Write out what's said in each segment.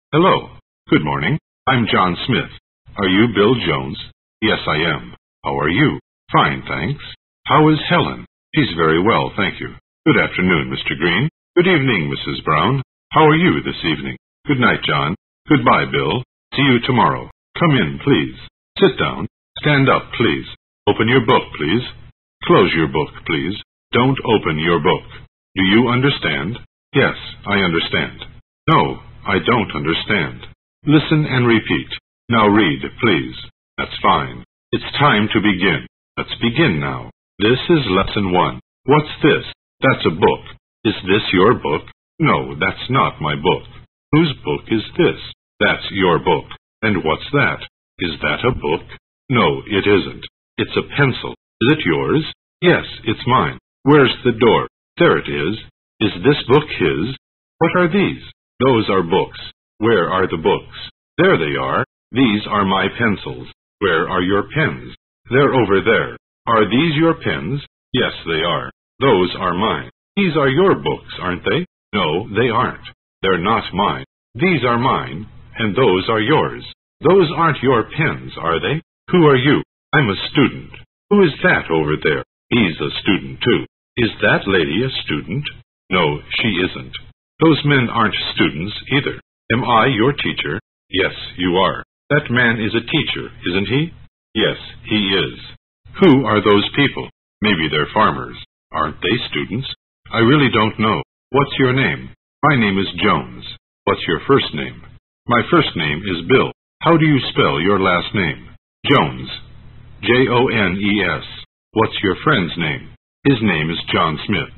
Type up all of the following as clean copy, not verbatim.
Hello. Good morning. I'm John Smith. Are you Bill Jones? Yes, I am. How are you? Fine, thanks. How is Helen? She's very well, thank you. Good afternoon, Mr. Green. Good evening, Mrs. Brown. How are you this evening? Good night, John. Goodbye, Bill. See you tomorrow. Come in, please. Sit down. Stand up, please. Open your book, please. Close your book, please. Don't open your book. Do you understand? Yes, I understand. No, I don't understand. Listen and repeat. Now read, please. That's fine. It's time to begin. Let's begin now. This is lesson 1. What's this? That's a book. Is this your book? No, that's not my book. Whose book is this? That's your book. And what's that? Is that a book? No, it isn't. It's a pencil. Is it yours? Yes, it's mine. Where's the door? There it is. Is this book his? What are these? Those are books. Where are the books? There they are. These are my pencils. Where are your pens? They're over there. Are these your pens? Yes, they are. Those are mine. These are your books, aren't they? No, they aren't. They're not mine. These are mine, and those are yours. Those aren't your pens, are they? Who are you? I'm a student. Who is that over there? He's a student, too. Is that lady a student? No, she isn't. Those men aren't students, either. Am I your teacher? Yes, you are. That man is a teacher, isn't he? Yes, he is. Who are those people? Maybe they're farmers. Aren't they students? I really don't know. What's your name? My name is Jones. What's your first name? My first name is Bill. How do you spell your last name? Jones. Jones. What's your friend's name? His name is John Smith.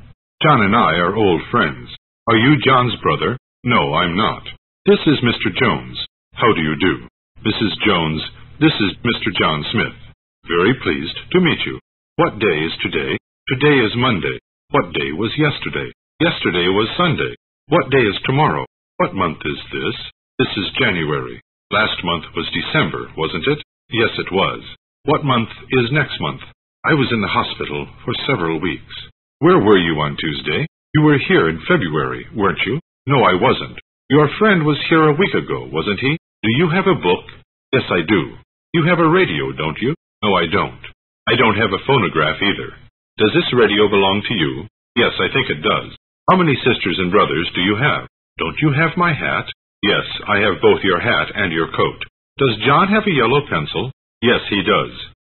John and I are old friends. Are you John's brother? No, I'm not. This is Mr. Jones. How do you do? Mrs. Jones, this is Mr. John Smith. Very pleased to meet you. What day is today? Today is Monday. What day was yesterday? Yesterday was Sunday. What day is tomorrow? What month is this? This is January. Last month was December, wasn't it? Yes, it was. What month is next month? I was in the hospital for several weeks. Where were you on Tuesday? You were here in February, weren't you? No, I wasn't. Your friend was here a week ago, wasn't he? Do you have a book? Yes, I do. You have a radio, don't you? No, I don't. I don't have a phonograph either. Does this radio belong to you? Yes, I think it does. How many sisters and brothers do you have? Don't you have my hat? Yes, I have both your hat and your coat. Does John have a yellow pencil? Yes, he does.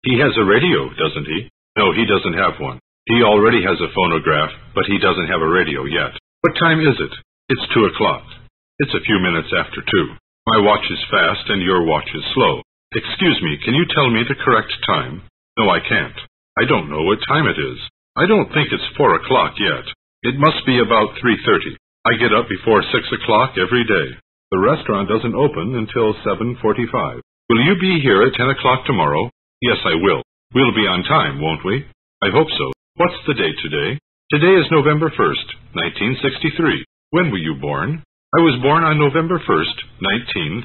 He has a radio, doesn't he? No, he doesn't have one. He already has a phonograph, but he doesn't have a radio yet. What time is it? It's 2 o'clock. It's a few minutes after 2. My watch is fast and your watch is slow. Excuse me, can you tell me the correct time? No, I can't. I don't know what time it is. I don't think it's 4 o'clock yet. It must be about 3:30. I get up before 6 o'clock every day. The restaurant doesn't open until 7:45. Will you be here at 10 o'clock tomorrow? Yes, I will. We'll be on time, won't we? I hope so. What's the date today? Today is November 1st, 1963. When were you born? I was born on November 1st,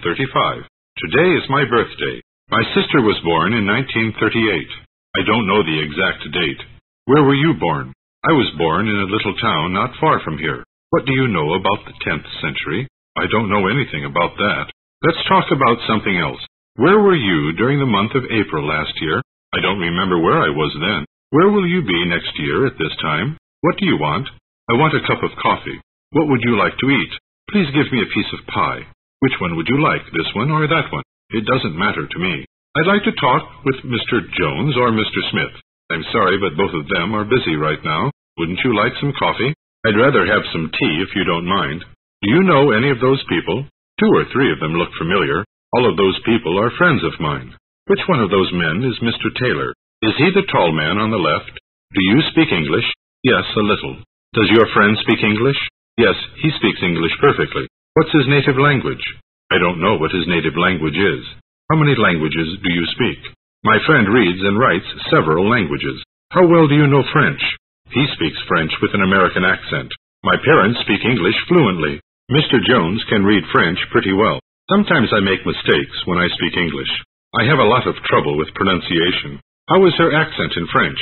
1935. Today is my birthday. My sister was born in 1938. I don't know the exact date. Where were you born? I was born in a little town not far from here. What do you know about the 10th century? I don't know anything about that. Let's talk about something else. Where were you during the month of April last year? I don't remember where I was then. Where will you be next year at this time? What do you want? I want a cup of coffee. What would you like to eat? Please give me a piece of pie. Which one would you like, this one or that one? It doesn't matter to me. I'd like to talk with Mr. Jones or Mr. Smith. I'm sorry, but both of them are busy right now. Wouldn't you like some coffee? I'd rather have some tea if you don't mind. Do you know any of those people? 2 or 3 of them look familiar. All of those people are friends of mine. Which one of those men is Mr. Taylor? Is he the tall man on the left? Do you speak English? Yes, a little. Does your friend speak English? Yes, he speaks English perfectly. What's his native language? I don't know what his native language is. How many languages do you speak? My friend reads and writes several languages. How well do you know French? He speaks French with an American accent. My parents speak English fluently. Mr. Jones can read French pretty well. Sometimes I make mistakes when I speak English. I have a lot of trouble with pronunciation. How is her accent in French?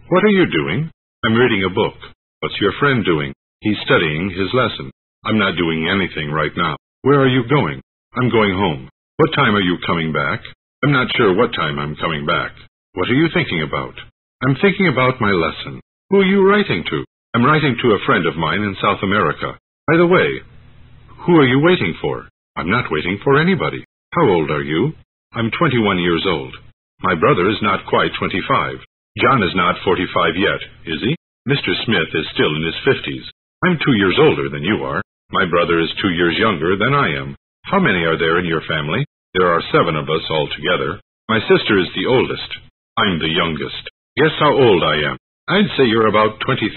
What are you doing? I'm reading a book. What's your friend doing? He's studying his lesson. I'm not doing anything right now. Where are you going? I'm going home. What time are you coming back? I'm not sure what time I'm coming back. What are you thinking about? I'm thinking about my lesson. Who are you writing to? I'm writing to a friend of mine in South America. By the way, who are you waiting for? I'm not waiting for anybody. How old are you? I'm 21 years old. My brother is not quite 25. John is not 45 yet, is he? Mr. Smith is still in his 50s. I'm 2 years older than you are. My brother is 2 years younger than I am. How many are there in your family? There are 7 of us altogether. My sister is the oldest. I'm the youngest. Guess how old I am. I'd say you're about 23.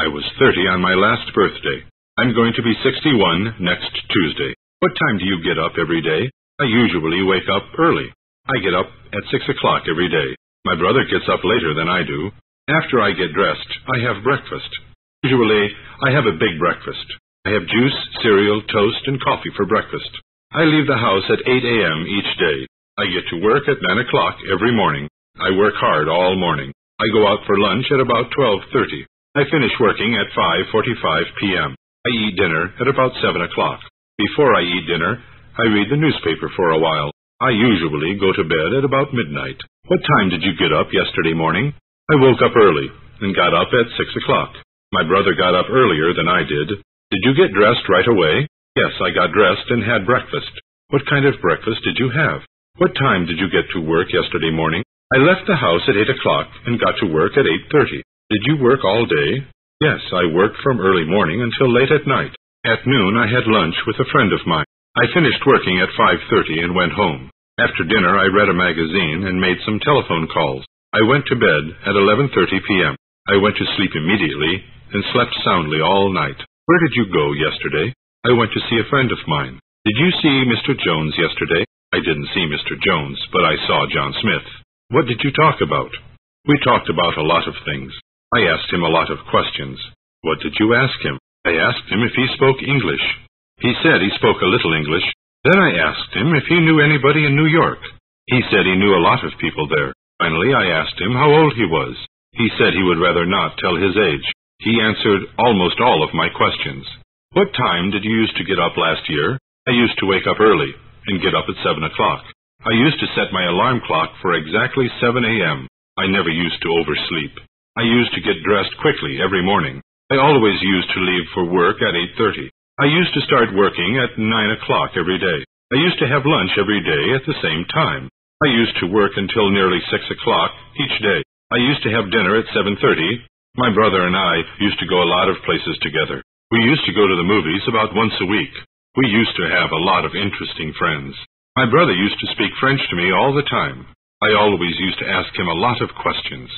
I was 30 on my last birthday. I'm going to be 61 next Tuesday. What time do you get up every day? I usually wake up early. I get up at 6 o'clock every day. My brother gets up later than I do. After I get dressed, I have breakfast. Usually, I have a big breakfast. I have juice, cereal, toast, and coffee for breakfast. I leave the house at 8 a.m. each day. I get to work at 9 o'clock every morning. I work hard all morning. I go out for lunch at about 12:30. I finish working at 5:45 p.m. I eat dinner at about 7 o'clock. Before I eat dinner, I read the newspaper for a while. I usually go to bed at about midnight. What time did you get up yesterday morning? I woke up early and got up at 6 o'clock. My brother got up earlier than I did. Did you get dressed right away? Yes, I got dressed and had breakfast. What kind of breakfast did you have? What time did you get to work yesterday morning? I left the house at 8 o'clock and got to work at 8:30. Did you work all day? Yes, I worked from early morning until late at night. At noon, I had lunch with a friend of mine. I finished working at 5:30 and went home. After dinner, I read a magazine and made some telephone calls. I went to bed at 11:30 p.m. I went to sleep immediately and slept soundly all night. Where did you go yesterday? I went to see a friend of mine. Did you see Mr. Jones yesterday? I didn't see Mr. Jones, but I saw John Smith. What did you talk about? We talked about a lot of things. I asked him a lot of questions. What did you ask him? I asked him if he spoke English. He said he spoke a little English. Then I asked him if he knew anybody in New York. He said he knew a lot of people there. Finally, I asked him how old he was. He said he would rather not tell his age. He answered almost all of my questions. What time did you used to get up last year? I used to wake up early and get up at 7 o'clock. I used to set my alarm clock for exactly 7 a.m. I never used to oversleep. I used to get dressed quickly every morning. I always used to leave for work at 8:30. I used to start working at 9 o'clock every day. I used to have lunch every day at the same time. I used to work until nearly 6 o'clock each day. I used to have dinner at 7:30. My brother and I used to go a lot of places together. We used to go to the movies about once a week. We used to have a lot of interesting friends. My brother used to speak French to me all the time. I always used to ask him a lot of questions.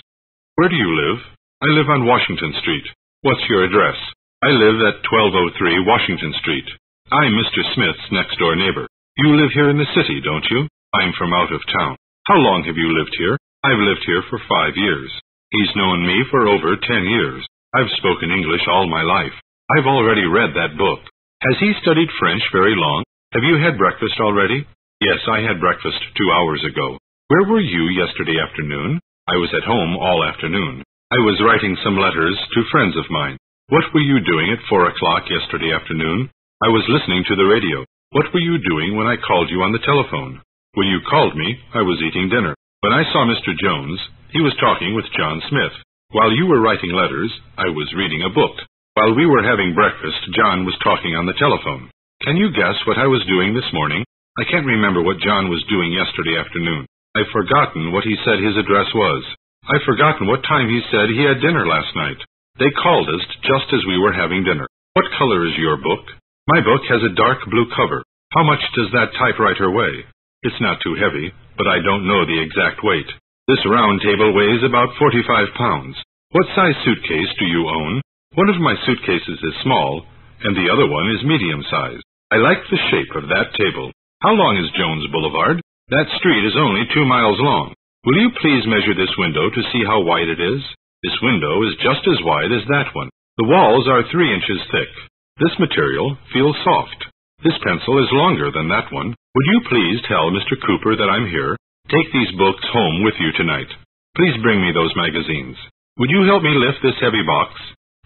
Where do you live? I live on Washington Street. What's your address? I live at 1203 Washington Street. I'm Mr. Smith's next-door neighbor. You live here in the city, don't you? I'm from out of town. How long have you lived here? I've lived here for 5 years. He's known me for over 10 years. I've spoken English all my life. I've already read that book. Has he studied French very long? Have you had breakfast already? Yes, I had breakfast 2 hours ago. Where were you yesterday afternoon? I was at home all afternoon. I was writing some letters to friends of mine. What were you doing at 4 o'clock yesterday afternoon? I was listening to the radio. What were you doing when I called you on the telephone? When you called me, I was eating dinner. When I saw Mr. Jones, he was talking with John Smith. While you were writing letters, I was reading a book. While we were having breakfast, John was talking on the telephone. Can you guess what I was doing this morning? I can't remember what John was doing yesterday afternoon. I've forgotten what he said his address was. I've forgotten what time he said he had dinner last night. They called us just as we were having dinner. What color is your book? My book has a dark blue cover. How much does that typewriter weigh? It's not too heavy, but I don't know the exact weight. This round table weighs about 45 pounds. What size suitcase do you own? One of my suitcases is small, and the other one is medium-sized. I like the shape of that table. How long is Jones Boulevard? That street is only 2 miles long. Will you please measure this window to see how wide it is? This window is just as wide as that one. The walls are 3 inches thick. This material feels soft. This pencil is longer than that one. Would you please tell Mr. Cooper that I'm here? Take these books home with you tonight. Please bring me those magazines. Would you help me lift this heavy box?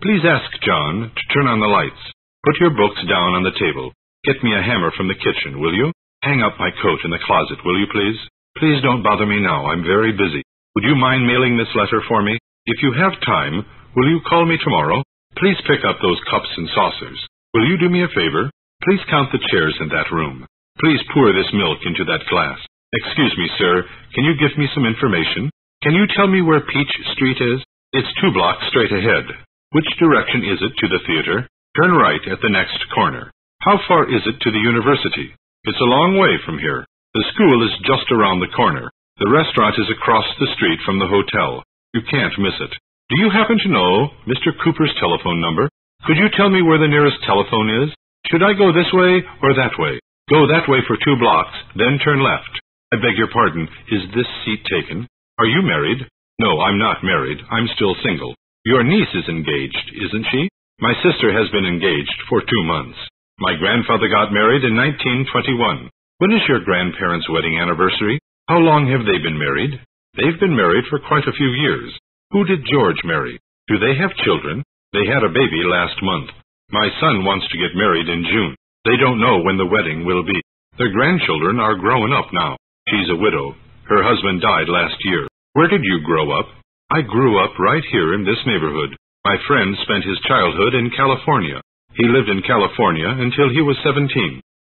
Please ask John to turn on the lights. Put your books down on the table. Get me a hammer from the kitchen, will you? Hang up my coat in the closet, will you please? Please don't bother me now. I'm very busy. Would you mind mailing this letter for me? If you have time, will you call me tomorrow? Please pick up those cups and saucers. Will you do me a favor? Please count the chairs in that room. Please pour this milk into that glass. Excuse me, sir. Can you give me some information? Can you tell me where Peach Street is? It's 2 blocks straight ahead. Which direction is it to the theater? Turn right at the next corner. How far is it to the university? It's a long way from here. The school is just around the corner. The restaurant is across the street from the hotel. You can't miss it. Do you happen to know Mr. Cooper's telephone number? Could you tell me where the nearest telephone is? Should I go this way or that way? Go that way for 2 blocks, then turn left. I beg your pardon, is this seat taken? Are you married? No, I'm not married. I'm still single. Your niece is engaged, isn't she? My sister has been engaged for 2 months. My grandfather got married in 1921. When is your grandparents' wedding anniversary? How long have they been married? They've been married for quite a few years. Who did George marry? Do they have children? They had a baby last month. My son wants to get married in June. They don't know when the wedding will be. Their grandchildren are growing up now. She's a widow. Her husband died last year. Where did you grow up? I grew up right here in this neighborhood. My friend spent his childhood in California. He lived in California until he was 17.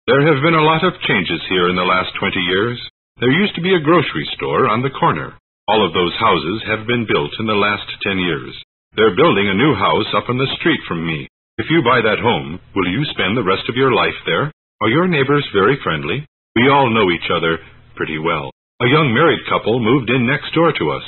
There have been a lot of changes here in the last 20 years. There used to be a grocery store on the corner. All of those houses have been built in the last 10 years. They're building a new house up on the street from me. If you buy that home, will you spend the rest of your life there? Are your neighbors very friendly? We all know each other pretty well. A young married couple moved in next door to us.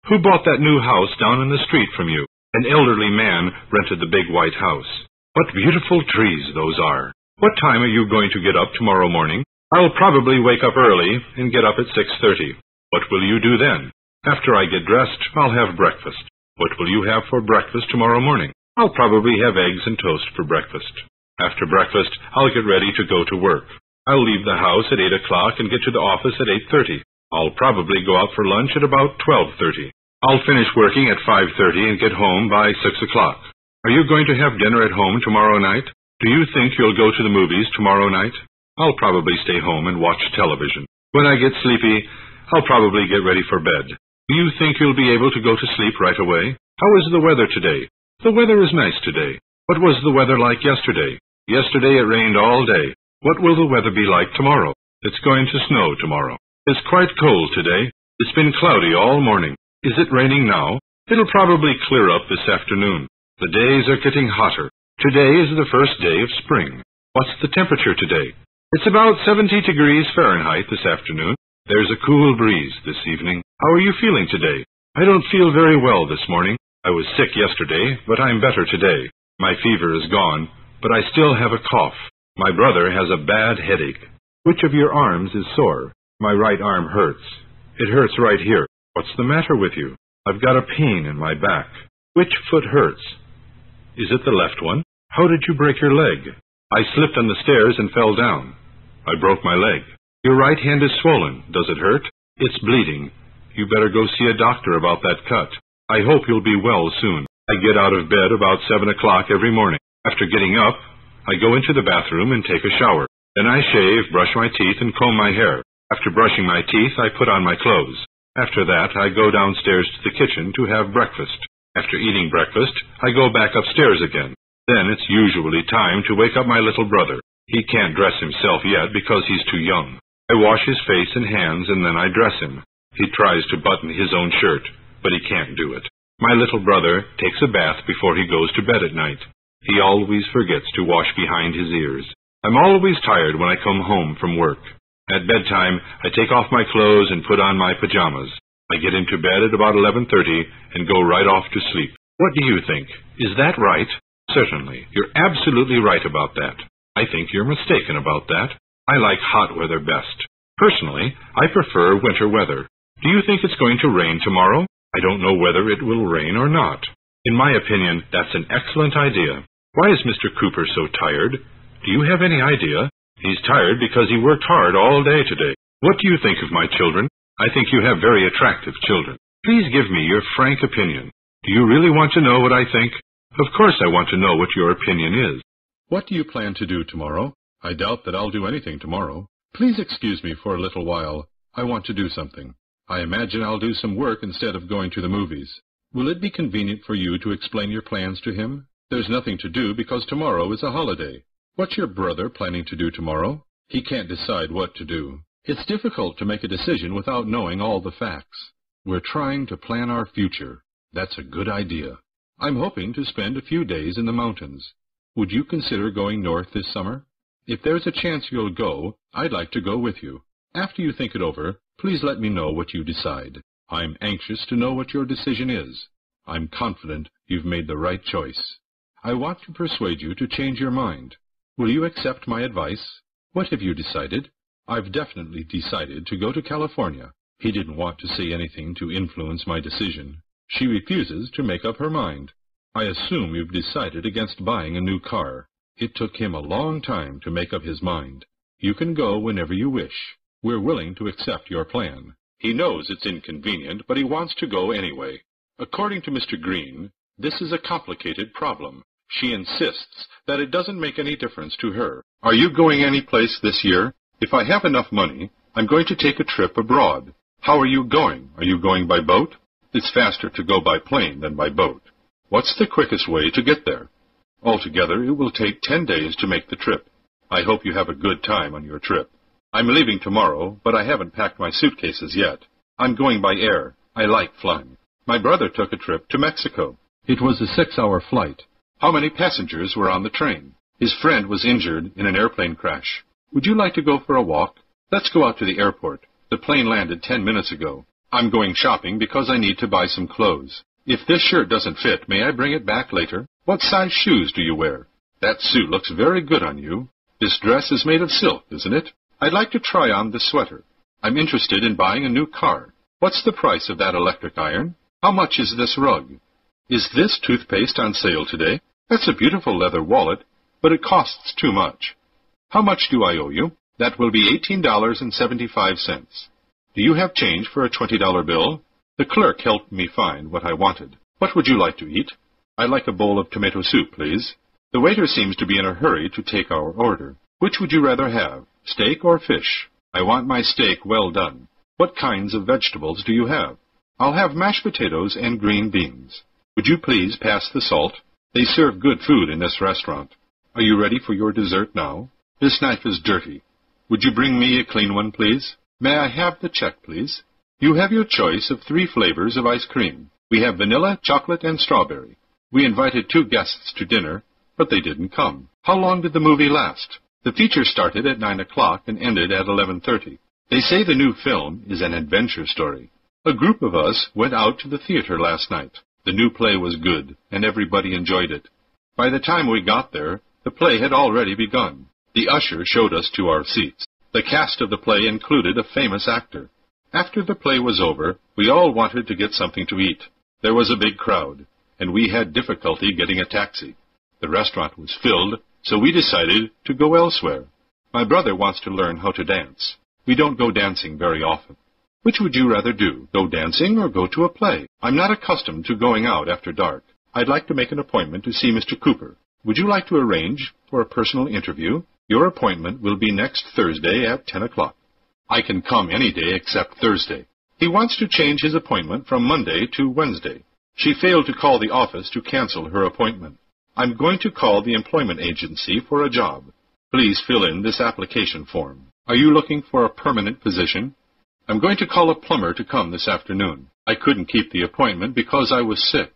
Who bought that new house down in the street from you? An elderly man rented the big white house. What beautiful trees those are. What time are you going to get up tomorrow morning? I'll probably wake up early and get up at 6:30. What will you do then? After I get dressed, I'll have breakfast. What will you have for breakfast tomorrow morning? I'll probably have eggs and toast for breakfast. After breakfast, I'll get ready to go to work. I'll leave the house at 8 o'clock and get to the office at 8:30. I'll probably go out for lunch at about 12:30. I'll finish working at 5:30 and get home by 6 o'clock. Are you going to have dinner at home tomorrow night? Do you think you'll go to the movies tomorrow night? I'll probably stay home and watch television. When I get sleepy, I'll probably get ready for bed. Do you think you'll be able to go to sleep right away? How is the weather today? The weather is nice today. What was the weather like yesterday? Yesterday it rained all day. What will the weather be like tomorrow? It's going to snow tomorrow. It's quite cold today. It's been cloudy all morning. Is it raining now? It'll probably clear up this afternoon. The days are getting hotter. Today is the first day of spring. What's the temperature today? It's about 70 degrees Fahrenheit this afternoon. There's a cool breeze this evening. How are you feeling today? I don't feel very well this morning. I was sick yesterday, but I'm better today. My fever is gone, but I still have a cough. My brother has a bad headache. Which of your arms is sore? My right arm hurts. It hurts right here. What's the matter with you? I've got a pain in my back. Which foot hurts? Is it the left one? How did you break your leg? I slipped on the stairs and fell down. I broke my leg. Your right hand is swollen. Does it hurt? It's bleeding. You better go see a doctor about that cut. I hope you'll be well soon. I get out of bed about 7 o'clock every morning. After getting up, I go into the bathroom and take a shower. Then I shave, brush my teeth, and comb my hair. After brushing my teeth, I put on my clothes. After that, I go downstairs to the kitchen to have breakfast. After eating breakfast, I go back upstairs again. Then it's usually time to wake up my little brother. He can't dress himself yet because he's too young. I wash his face and hands and then I dress him. He tries to button his own shirt, but he can't do it. My little brother takes a bath before he goes to bed at night. He always forgets to wash behind his ears. I'm always tired when I come home from work. At bedtime, I take off my clothes and put on my pajamas. I get into bed at about 11:30 and go right off to sleep. What do you think? Is that right? Certainly. You're absolutely right about that. I think you're mistaken about that. I like hot weather best. Personally, I prefer winter weather. Do you think it's going to rain tomorrow? I don't know whether it will rain or not. In my opinion, that's an excellent idea. Why is Mr. Cooper so tired? Do you have any idea? He's tired because he worked hard all day today. What do you think of my children? I think you have very attractive children. Please give me your frank opinion. Do you really want to know what I think? Of course I want to know what your opinion is. What do you plan to do tomorrow? I doubt that I'll do anything tomorrow. Please excuse me for a little while. I want to do something. I imagine I'll do some work instead of going to the movies. Will it be convenient for you to explain your plans to him? There's nothing to do because tomorrow is a holiday. What's your brother planning to do tomorrow? He can't decide what to do. It's difficult to make a decision without knowing all the facts. We're trying to plan our future. That's a good idea. I'm hoping to spend a few days in the mountains. Would you consider going north this summer? If there's a chance you'll go, I'd like to go with you. After you think it over, please let me know what you decide. I'm anxious to know what your decision is. I'm confident you've made the right choice. I want to persuade you to change your mind. Will you accept my advice? What have you decided? I've definitely decided to go to California. He didn't want to say anything to influence my decision. She refuses to make up her mind. I assume you've decided against buying a new car. It took him a long time to make up his mind. You can go whenever you wish. We're willing to accept your plan. He knows it's inconvenient, but he wants to go anyway. According to Mr. Green, this is a complicated problem. She insists that it doesn't make any difference to her. Are you going any place this year? If I have enough money, I'm going to take a trip abroad. How are you going? Are you going by boat? It's faster to go by plane than by boat. What's the quickest way to get there? Altogether, it will take 10 days to make the trip. I hope you have a good time on your trip. I'm leaving tomorrow, but I haven't packed my suitcases yet. I'm going by air. I like flying. My brother took a trip to Mexico. It was a 6-hour flight. How many passengers were on the train? His friend was injured in an airplane crash. Would you like to go for a walk? Let's go out to the airport. The plane landed 10 minutes ago. I'm going shopping because I need to buy some clothes. If this shirt doesn't fit, may I bring it back later? What size shoes do you wear? That suit looks very good on you. This dress is made of silk, isn't it? I'd like to try on this sweater. I'm interested in buying a new car. What's the price of that electric iron? How much is this rug? Is this toothpaste on sale today? That's a beautiful leather wallet, but it costs too much. How much do I owe you? That will be $18.75. Do you have change for a $20 bill? The clerk helped me find what I wanted. What would you like to eat? I'd like a bowl of tomato soup, please. The waiter seems to be in a hurry to take our order. Which would you rather have, steak or fish? I want my steak well done. What kinds of vegetables do you have? I'll have mashed potatoes and green beans. Would you please pass the salt? They serve good food in this restaurant. Are you ready for your dessert now? This knife is dirty. Would you bring me a clean one, please? May I have the check, please? You have your choice of 3 flavors of ice cream. We have vanilla, chocolate, and strawberry. We invited 2 guests to dinner, but they didn't come. How long did the movie last? The feature started at 9 o'clock and ended at 11:30. They say the new film is an adventure story. A group of us went out to the theater last night. The new play was good, and everybody enjoyed it. By the time we got there, the play had already begun. The usher showed us to our seats. The cast of the play included a famous actor. After the play was over, we all wanted to get something to eat. There was a big crowd, and we had difficulty getting a taxi. The restaurant was filled, so we decided to go elsewhere. My brother wants to learn how to dance. We don't go dancing very often. Which would you rather do, go dancing or go to a play? I'm not accustomed to going out after dark. I'd like to make an appointment to see Mr. Cooper. Would you like to arrange for a personal interview? Your appointment will be next Thursday at 10 o'clock. I can come any day except Thursday. He wants to change his appointment from Monday to Wednesday. She failed to call the office to cancel her appointment. I'm going to call the employment agency for a job. Please fill in this application form. Are you looking for a permanent position? I'm going to call a plumber to come this afternoon. I couldn't keep the appointment because I was sick.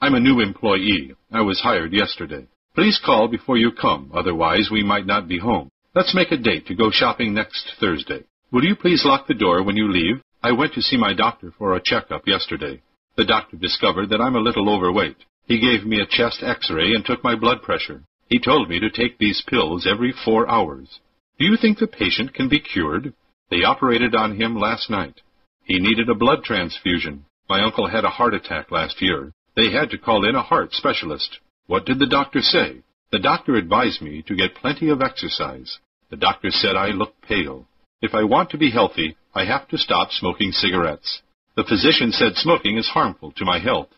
I'm a new employee. I was hired yesterday. Please call before you come, otherwise we might not be home. Let's make a date to go shopping next Thursday. Will you please lock the door when you leave? I went to see my doctor for a checkup yesterday. The doctor discovered that I'm a little overweight. He gave me a chest x-ray and took my blood pressure. He told me to take these pills every 4 hours. Do you think the patient can be cured? They operated on him last night. He needed a blood transfusion. My uncle had a heart attack last year. They had to call in a heart specialist. What did the doctor say? The doctor advised me to get plenty of exercise. The doctor said I look pale. If I want to be healthy, I have to stop smoking cigarettes. The physician said smoking is harmful to my health.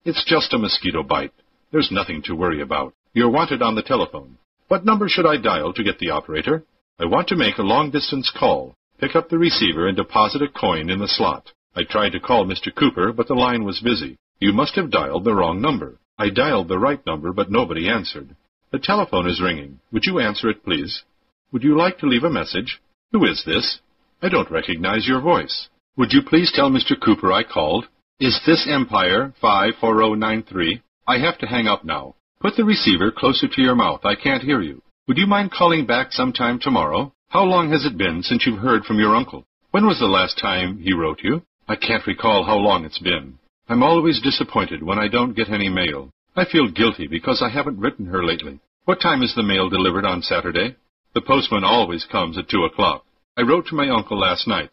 It's just a mosquito bite. There's nothing to worry about. You're wanted on the telephone. What number should I dial to get the operator? I want to make a long-distance call. Pick up the receiver and deposit a coin in the slot. I tried to call Mr. Cooper, but the line was busy. You must have dialed the wrong number. I dialed the right number, but nobody answered. The telephone is ringing. Would you answer it, please? Would you like to leave a message? Who is this? I don't recognize your voice. Would you please tell Mr. Cooper I called? Is this Empire 54093? I have to hang up now. Put the receiver closer to your mouth. I can't hear you. Would you mind calling back sometime tomorrow? How long has it been since you've heard from your uncle? When was the last time he wrote you? I can't recall how long it's been. I'm always disappointed when I don't get any mail. I feel guilty because I haven't written her lately. What time is the mail delivered on Saturday? The postman always comes at 2 o'clock. I wrote to my uncle last night.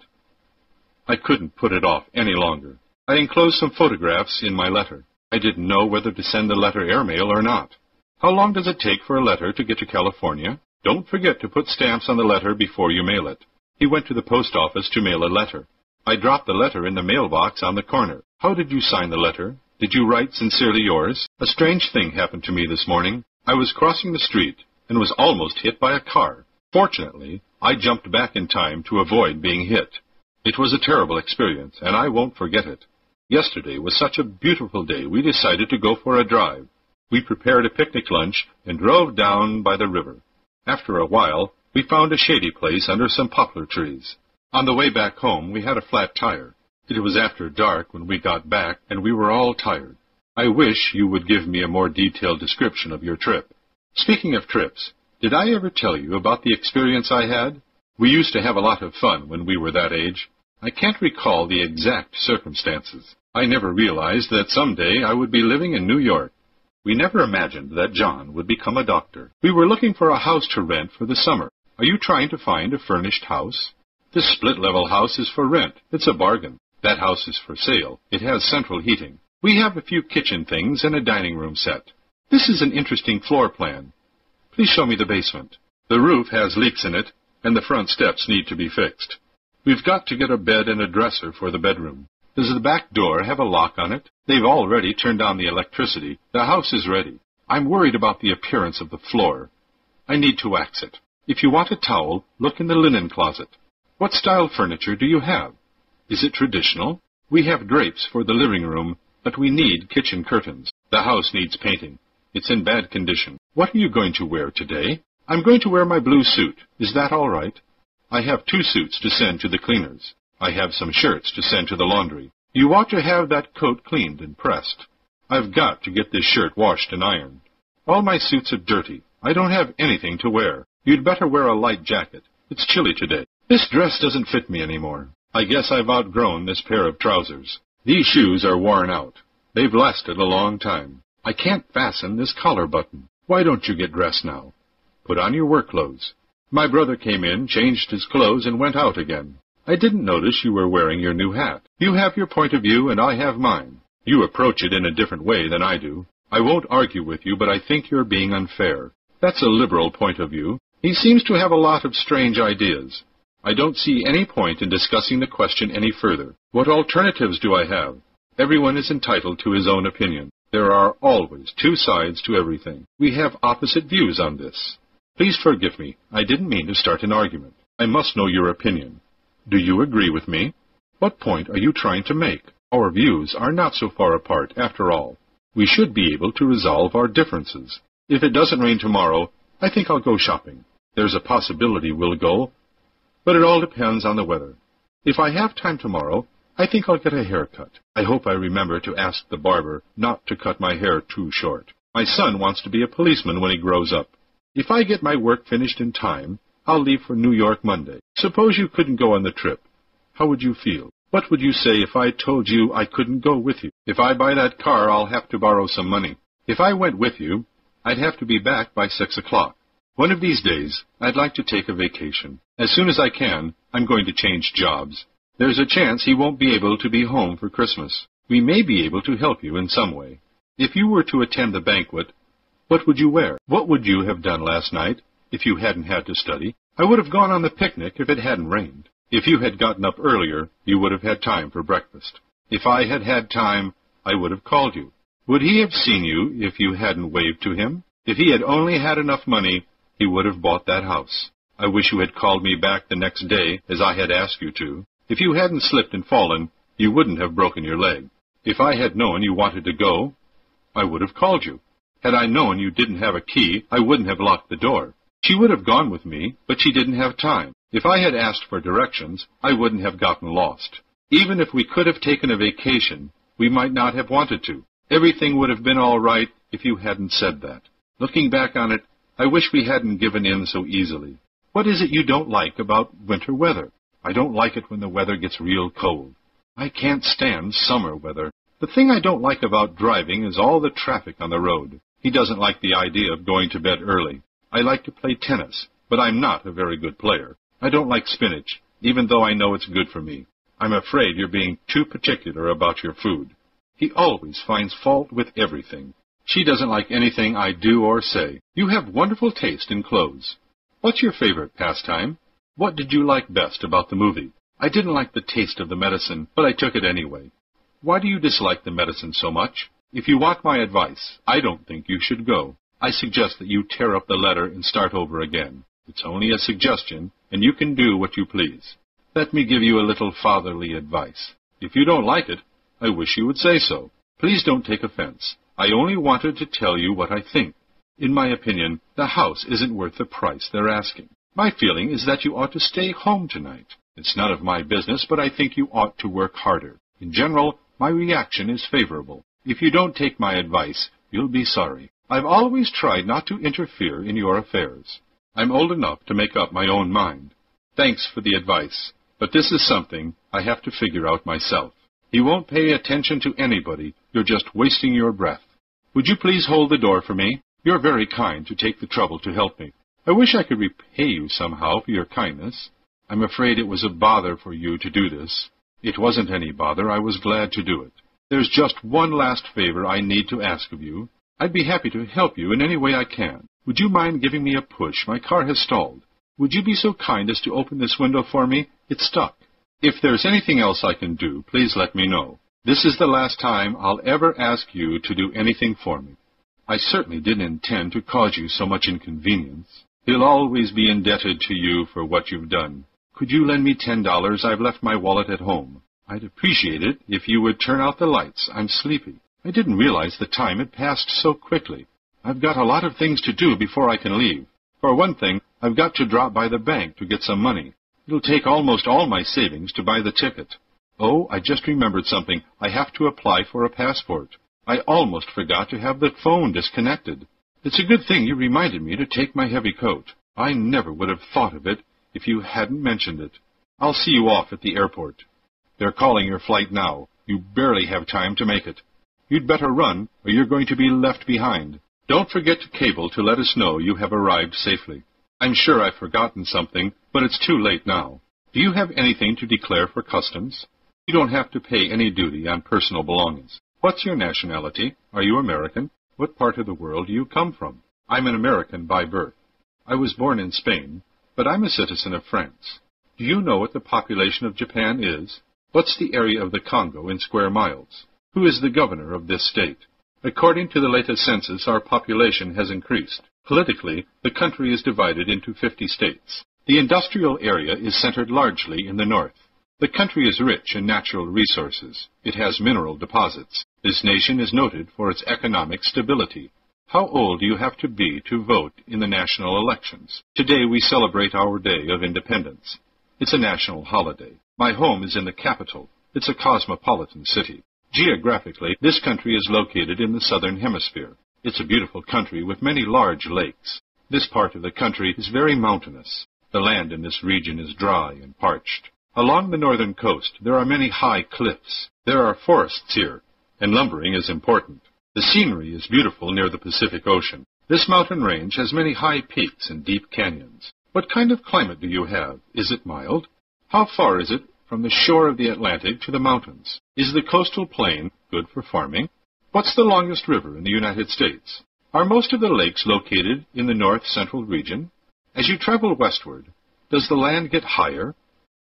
I couldn't put it off any longer. I enclosed some photographs in my letter. I didn't know whether to send the letter airmail or not. How long does it take for a letter to get to California? Don't forget to put stamps on the letter before you mail it. He went to the post office to mail a letter. I dropped the letter in the mailbox on the corner. How did you sign the letter? Did you write sincerely yours? A strange thing happened to me this morning. I was crossing the street and was almost hit by a car. Fortunately, I jumped back in time to avoid being hit. It was a terrible experience, and I won't forget it. Yesterday was such a beautiful day, we decided to go for a drive. We prepared a picnic lunch and drove down by the river. After a while, we found a shady place under some poplar trees. On the way back home, we had a flat tire. It was after dark when we got back, and we were all tired. I wish you would give me a more detailed description of your trip. Speaking of trips, did I ever tell you about the experience I had? We used to have a lot of fun when we were that age. I can't recall the exact circumstances. I never realized that someday I would be living in New York. We never imagined that John would become a doctor. We were looking for a house to rent for the summer. Are you trying to find a furnished house? This split-level house is for rent. It's a bargain. That house is for sale. It has central heating. We have a few kitchen things and a dining room set. This is an interesting floor plan. Please show me the basement. The roof has leaks in it, and the front steps need to be fixed. We've got to get a bed and a dresser for the bedroom. Does the back door have a lock on it? They've already turned on the electricity. The house is ready. I'm worried about the appearance of the floor. I need to wax it. If you want a towel, look in the linen closet. What style furniture do you have? Is it traditional? We have drapes for the living room, but we need kitchen curtains. The house needs painting. It's in bad condition. What are you going to wear today? I'm going to wear my blue suit. Is that all right? I have 2 suits to send to the cleaners. I have some shirts to send to the laundry. You ought to have that coat cleaned and pressed. I've got to get this shirt washed and ironed. All my suits are dirty. I don't have anything to wear. You'd better wear a light jacket. It's chilly today. This dress doesn't fit me anymore. I guess I've outgrown this pair of trousers. These shoes are worn out. They've lasted a long time. I can't fasten this collar button. Why don't you get dressed now? Put on your work clothes. My brother came in, changed his clothes, and went out again. I didn't notice you were wearing your new hat. You have your point of view, and I have mine. You approach it in a different way than I do. I won't argue with you, but I think you're being unfair. That's a liberal point of view. He seems to have a lot of strange ideas. I don't see any point in discussing the question any further. What alternatives do I have? Everyone is entitled to his own opinion. There are always 2 sides to everything. We have opposite views on this. Please forgive me. I didn't mean to start an argument. I must know your opinion. Do you agree with me? What point are you trying to make? Our views are not so far apart, after all. We should be able to resolve our differences. If it doesn't rain tomorrow, I think I'll go shopping. There's a possibility we'll go, but it all depends on the weather. If I have time tomorrow, I think I'll get a haircut. I hope I remember to ask the barber not to cut my hair too short. My son wants to be a policeman when he grows up. If I get my work finished in time, I'll leave for New York Monday. Suppose you couldn't go on the trip. How would you feel? What would you say if I told you I couldn't go with you? If I buy that car, I'll have to borrow some money. If I went with you, I'd have to be back by 6 o'clock. One of these days, I'd like to take a vacation. As soon as I can, I'm going to change jobs. There's a chance he won't be able to be home for Christmas. We may be able to help you in some way. If you were to attend the banquet, what would you wear? What would you have done last night if you hadn't had to study? I would have gone on the picnic if it hadn't rained. If you had gotten up earlier, you would have had time for breakfast. If I had had time, I would have called you. Would he have seen you if you hadn't waved to him? If he had only had enough money, he would have bought that house. I wish you had called me back the next day, as I had asked you to. If you hadn't slipped and fallen, you wouldn't have broken your leg. If I had known you wanted to go, I would have called you. Had I known you didn't have a key, I wouldn't have locked the door. She would have gone with me, but she didn't have time. If I had asked for directions, I wouldn't have gotten lost. Even if we could have taken a vacation, we might not have wanted to. Everything would have been all right if you hadn't said that. Looking back on it, I wish we hadn't given in so easily. What is it you don't like about winter weather? I don't like it when the weather gets real cold. I can't stand summer weather. The thing I don't like about driving is all the traffic on the road. He doesn't like the idea of going to bed early. I like to play tennis, but I'm not a very good player. I don't like spinach, even though I know it's good for me. I'm afraid you're being too particular about your food. He always finds fault with everything. She doesn't like anything I do or say. You have wonderful taste in clothes. What's your favorite pastime? What did you like best about the movie? I didn't like the taste of the medicine, but I took it anyway. Why do you dislike the medicine so much? If you want my advice, I don't think you should go. I suggest that you tear up the letter and start over again. It's only a suggestion, and you can do what you please. Let me give you a little fatherly advice. If you don't like it, I wish you would say so. Please don't take offense. I only wanted to tell you what I think. In my opinion, the house isn't worth the price they're asking. My feeling is that you ought to stay home tonight. It's none of my business, but I think you ought to work harder. In general, my reaction is favorable. If you don't take my advice, you'll be sorry. I've always tried not to interfere in your affairs. I'm old enough to make up my own mind. Thanks for the advice, but this is something I have to figure out myself. He won't pay attention to anybody. You're just wasting your breath. Would you please hold the door for me? You're very kind to take the trouble to help me. I wish I could repay you somehow for your kindness. I'm afraid it was a bother for you to do this. It wasn't any bother. I was glad to do it. There's just one last favor I need to ask of you. I'd be happy to help you in any way I can. Would you mind giving me a push? My car has stalled. Would you be so kind as to open this window for me? It's stuck. If there's anything else I can do, please let me know. This is the last time I'll ever ask you to do anything for me. I certainly didn't intend to cause you so much inconvenience. He'll always be indebted to you for what you've done. Could you lend me $10? I've left my wallet at home. I'd appreciate it if you would turn out the lights. I'm sleepy. I didn't realize the time had passed so quickly. I've got a lot of things to do before I can leave. For one thing, I've got to drop by the bank to get some money. It'll take almost all my savings to buy the ticket. Oh, I just remembered something. I have to apply for a passport. I almost forgot to have the phone disconnected. It's a good thing you reminded me to take my heavy coat. I never would have thought of it if you hadn't mentioned it. I'll see you off at the airport. They're calling your flight now. You barely have time to make it. You'd better run, or you're going to be left behind. Don't forget to cable to let us know you have arrived safely. I'm sure I've forgotten something, but it's too late now. Do you have anything to declare for customs? You don't have to pay any duty on personal belongings. What's your nationality? Are you American? What part of the world do you come from? I'm an American by birth. I was born in Spain, but I'm a citizen of France. Do you know what the population of Japan is? What's the area of the Congo in square miles? Who is the governor of this state? According to the latest census, our population has increased. Politically, the country is divided into 50 states. The industrial area is centered largely in the north. The country is rich in natural resources. It has mineral deposits. This nation is noted for its economic stability. How old do you have to be to vote in the national elections? Today we celebrate our Day of Independence. It's a national holiday. My home is in the capital. It's a cosmopolitan city. Geographically, this country is located in the southern hemisphere. It's a beautiful country with many large lakes. This part of the country is very mountainous. The land in this region is dry and parched. Along the northern coast, there are many high cliffs. There are forests here, and lumbering is important. The scenery is beautiful near the Pacific Ocean. This mountain range has many high peaks and deep canyons. What kind of climate do you have? Is it mild? How far is it from the shore of the Atlantic to the mountains? Is the coastal plain good for farming? What's the longest river in the United States? Are most of the lakes located in the north-central region? As you travel westward, does the land get higher?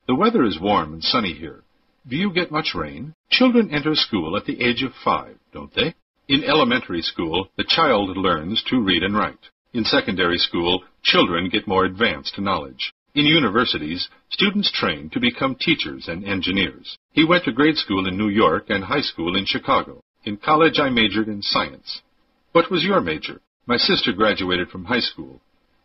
The weather is warm and sunny here. Do you get much rain? Children enter school at the age of 5, don't they? In elementary school, the child learns to read and write. In secondary school, children get more advanced knowledge. In universities, students train to become teachers and engineers. He went to grade school in New York and high school in Chicago. In college, I majored in science. What was your major? My sister graduated from high school.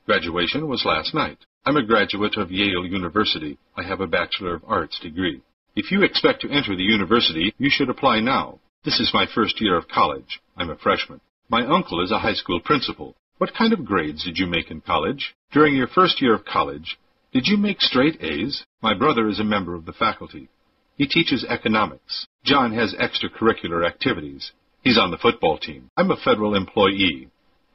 Graduation was last night. I'm a graduate of Yale University. I have a Bachelor of Arts degree. If you expect to enter the university, you should apply now. This is my first year of college. I'm a freshman. My uncle is a high school principal. What kind of grades did you make in college? During your first year of college, did you make straight A's? My brother is a member of the faculty. He teaches economics. John has extracurricular activities. He's on the football team. I'm a federal employee.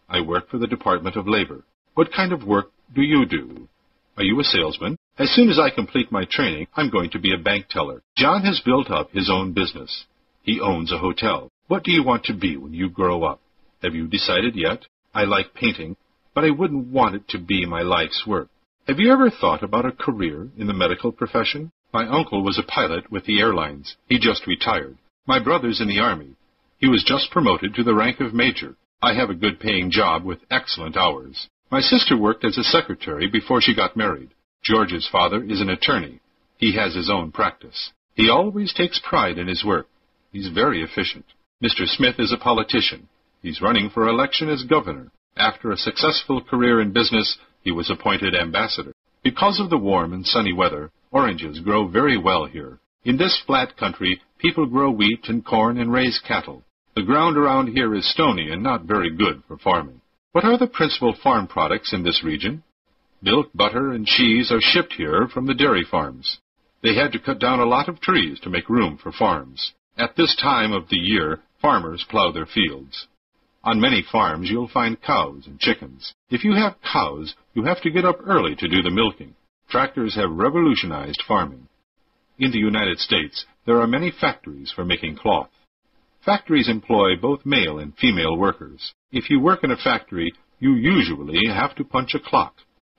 I work for the Department of Labor. What kind of work do you do? Are you a salesman? As soon as I complete my training, I'm going to be a bank teller. John has built up his own business. He owns a hotel. What do you want to be when you grow up? Have you decided yet? I like painting, but I wouldn't want it to be my life's work. Have you ever thought about a career in the medical profession? My uncle was a pilot with the airlines. He just retired. My brother's in the Army. He was just promoted to the rank of major. I have a good-paying job with excellent hours. My sister worked as a secretary before she got married. George's father is an attorney. He has his own practice. He always takes pride in his work. He's very efficient. Mr. Smith is a politician. He's running for election as governor. After a successful career in business, he was appointed ambassador. Because of the warm and sunny weather, oranges grow very well here. In this flat country, people grow wheat and corn and raise cattle. The ground around here is stony and not very good for farming. What are the principal farm products in this region? Milk, butter, and cheese are shipped here from the dairy farms. They had to cut down a lot of trees to make room for farms. At this time of the year, farmers plow their fields. On many farms, you'll find cows and chickens. If you have cows, you have to get up early to do the milking. Tractors have revolutionized farming. In the United States, there are many factories for making cloth. Factories employ both male and female workers. If you work in a factory, you usually have to punch a clock.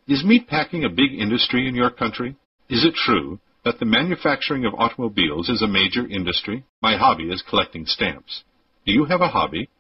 Is meatpacking a big industry in your country? Is it true that the manufacturing of automobiles is a major industry? My hobby is collecting stamps. Do you have a hobby?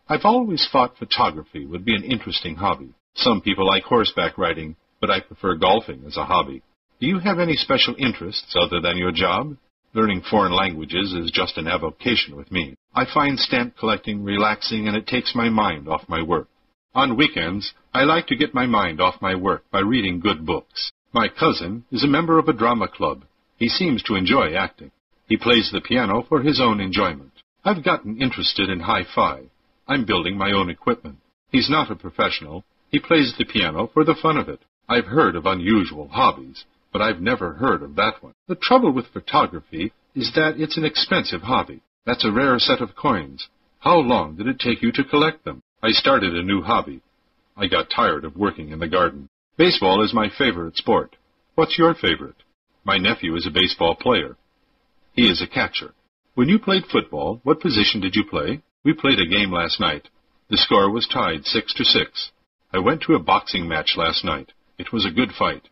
I've always thought photography would be an interesting hobby. Some people like horseback riding, but I prefer golfing as a hobby. Do you have any special interests other than your job? Learning foreign languages is just an avocation with me. I find stamp collecting relaxing and it takes my mind off my work. On weekends, I like to get my mind off my work by reading good books. My cousin is a member of a drama club. He seems to enjoy acting. He plays the piano for his own enjoyment. I've gotten interested in hi-fi. I'm building my own equipment. He's not a professional. He plays the piano for the fun of it. I've heard of unusual hobbies, but I've never heard of that one. The trouble with photography is that it's an expensive hobby. That's a rare set of coins. How long did it take you to collect them? I started a new hobby. I got tired of working in the garden. Baseball is my favorite sport. What's your favorite? My nephew is a baseball player. He is a catcher. When you played football, what position did you play? We played a game last night. The score was tied 6-6. I went to a boxing match last night. It was a good fight.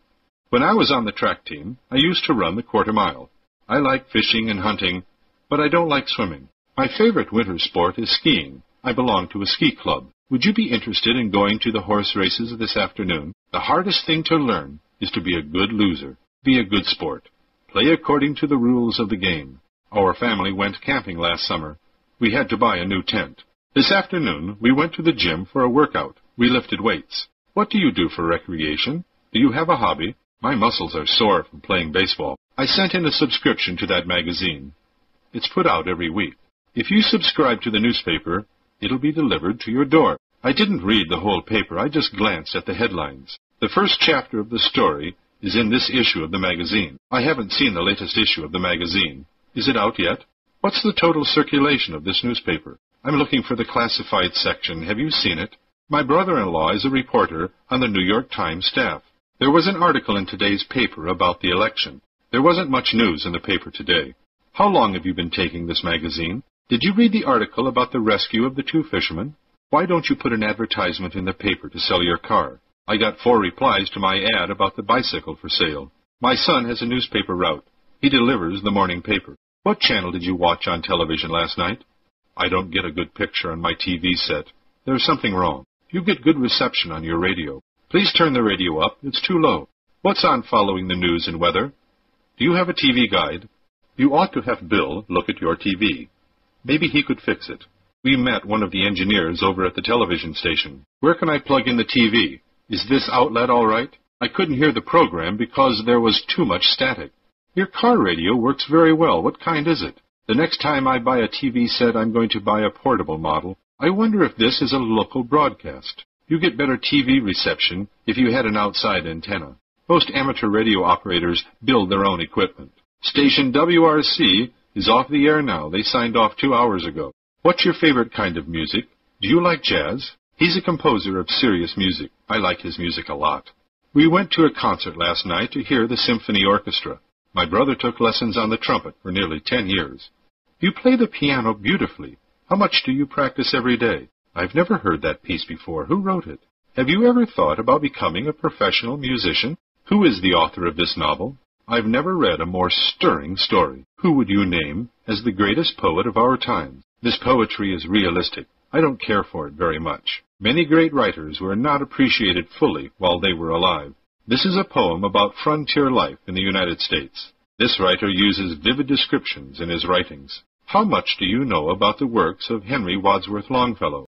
When I was on the track team, I used to run the quarter mile. I like fishing and hunting, but I don't like swimming. My favorite winter sport is skiing. I belong to a ski club. Would you be interested in going to the horse races this afternoon? The hardest thing to learn is to be a good loser. Be a good sport. Play according to the rules of the game. Our family went camping last summer. We had to buy a new tent. This afternoon, we went to the gym for a workout. We lifted weights. What do you do for recreation? Do you have a hobby? My muscles are sore from playing baseball. I sent in a subscription to that magazine. It's put out every week. If you subscribe to the newspaper, it'll be delivered to your door. I didn't read the whole paper. I just glanced at the headlines. The first chapter of the story is in this issue of the magazine. I haven't seen the latest issue of the magazine. Is it out yet? What's the total circulation of this newspaper? I'm looking for the classified section. Have you seen it? My brother-in-law is a reporter on the New York Times staff. There was an article in today's paper about the election. There wasn't much news in the paper today. How long have you been taking this magazine? Did you read the article about the rescue of the 2 fishermen? Why don't you put an advertisement in the paper to sell your car? I got 4 replies to my ad about the bicycle for sale. My son has a newspaper route. He delivers the morning paper. What channel did you watch on television last night? I don't get a good picture on my TV set. There's something wrong. You get good reception on your radio. Please turn the radio up. It's too low. What's on following the news and weather? Do you have a TV guide? You ought to have Bill look at your TV. Maybe he could fix it. We met one of the engineers over at the television station. Where can I plug in the TV? Is this outlet all right? I couldn't hear the program because there was too much static. Your car radio works very well. What kind is it? The next time I buy a TV set, I'm going to buy a portable model. I wonder if this is a local broadcast. You get better TV reception if you had an outside antenna. Most amateur radio operators build their own equipment. Station WRC is off the air now. They signed off 2 hours ago. What's your favorite kind of music? Do you like jazz? He's a composer of serious music. I like his music a lot. We went to a concert last night to hear the symphony orchestra. My brother took lessons on the trumpet for nearly 10 years. You play the piano beautifully. How much do you practice every day? I've never heard that piece before. Who wrote it? Have you ever thought about becoming a professional musician? Who is the author of this novel? I've never read a more stirring story. Who would you name as the greatest poet of our time? This poetry is realistic. I don't care for it very much. Many great writers were not appreciated fully while they were alive. This is a poem about frontier life in the United States. This writer uses vivid descriptions in his writings. How much do you know about the works of Henry Wadsworth Longfellow?